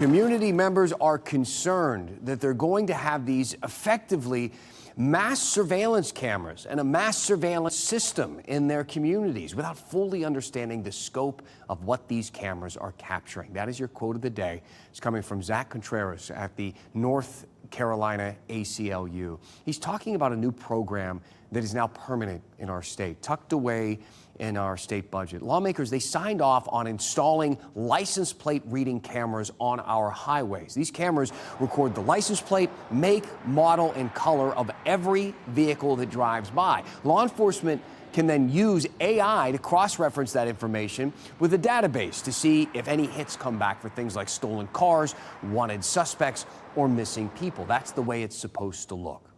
Community members are concerned that they're going to have these effectively mass surveillance cameras and a mass surveillance system in their communities without fully understanding the scope of what these cameras are capturing. That is your quote of the day. It's coming from Zach Contreras at the North Carolina ACLU. He's talking about a new program that is now permanent in our state, tucked away in our state budget. Lawmakers, they signed off on installing license plate reading cameras on our highways. These cameras record the license plate, make, model, and color of every vehicle that drives by. Law enforcement can then use AI to cross-reference that information with a database to see if any hits come back for things like stolen cars, wanted suspects, or missing people. That's the way it's supposed to look.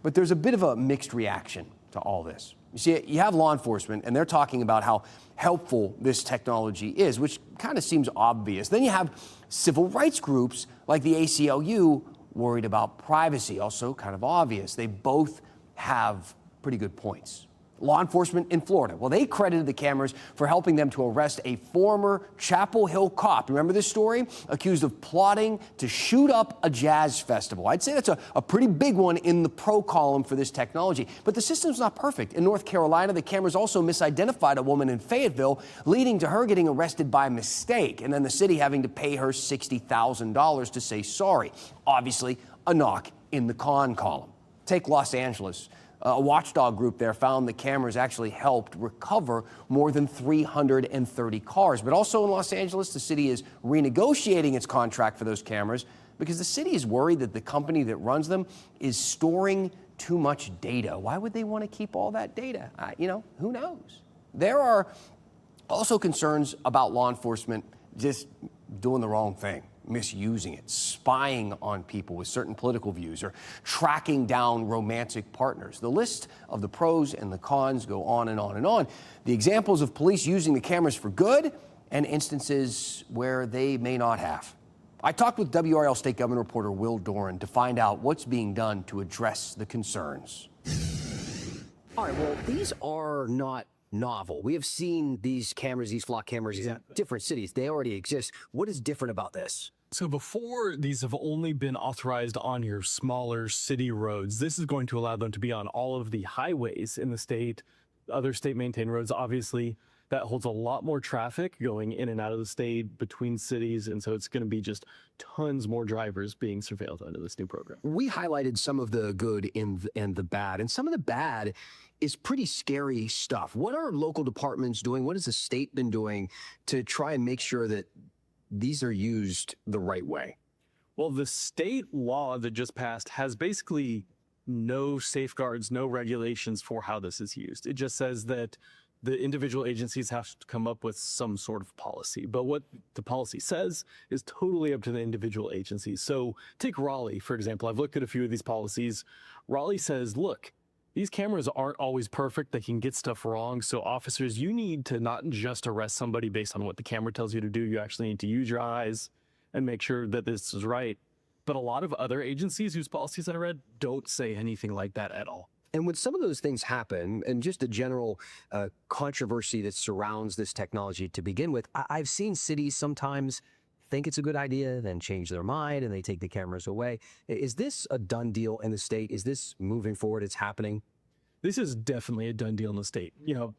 But there's a bit of a mixed reaction to all this. You see, you have law enforcement, and they're talking about how helpful this technology is, which kind of seems obvious. Then you have civil rights groups like the ACLU worried about privacy, also kind of obvious. They both have pretty good points. Law enforcement in Florida, well, they credited the cameras for helping them to arrest a former Chapel Hill cop. Remember this story? Accused of plotting to shoot up a jazz festival. I'd say that's a pretty big one in the pro column for this technology. But the system's not perfect. In North Carolina, the cameras also misidentified a woman in Fayetteville, leading to her getting arrested by mistake, and then the city having to pay her $60,000 to say sorry. Obviously, a knock in the con column. Take Los Angeles. A watchdog group there found the cameras actually helped recover more than 330 cars. But also in Los Angeles, the city is renegotiating its contract for those cameras because the city is worried that the company that runs them is storing too much data. Why would they want to keep all that data? Who knows? There are also concerns about law enforcement just doing the wrong thing, misusing it, spying on people with certain political views, or tracking down romantic partners. The list of the pros and the cons go on and on and on. The examples of police using the cameras for good and instances where they may not have. I talked with WRAL State Government reporter Will Doran to find out what's being done to address the concerns. All right, well, these are not novel. We have seen these cameras, these flock cameras in different cities. They already exist. What is different about this? So before, these have only been authorized on your smaller city roads. This is going to allow them to be on all of the highways in the state, other state maintained roads. Obviously, that holds a lot more traffic going in and out of the state between cities. And so it's going to be just tons more drivers being surveilled under this new program. We highlighted some of the good and the bad, and some of the bad is pretty scary stuff. What are local departments doing? What has the state been doing to try and make sure that these are used the right way? Well, the state law that just passed has basically no safeguards, no regulations for how this is used. It just says that the individual agencies have to come up with some sort of policy. But what the policy says is totally up to the individual agencies. So take Raleigh, for example. I've looked at a few of these policies. Raleigh says, look, these cameras aren't always perfect. They can get stuff wrong. So officers, you need to not just arrest somebody based on what the camera tells you to do. You actually need to use your eyes and make sure that this is right. But a lot of other agencies whose policies I read don't say anything like that at all. And when some of those things happen, and just the general controversy that surrounds this technology to begin with, I've seen cities sometimes think it's a good idea, then change their mind, and they take the cameras away. Is this a done deal in the state? Is this moving forward? It's happening? This is definitely a done deal in the state.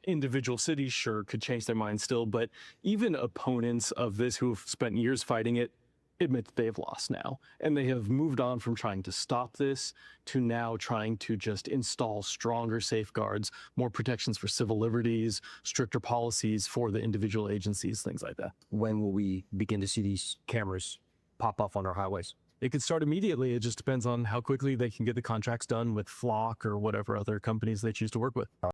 Individual cities sure could change their minds still, but even opponents of this who've spent years fighting it admit that they have lost now. And they have moved on from trying to stop this to now trying to just install stronger safeguards, more protections for civil liberties, stricter policies for the individual agencies, things like that. When will we begin to see these cameras pop up on our highways? It could start immediately. It just depends on how quickly they can get the contracts done with Flock or whatever other companies they choose to work with.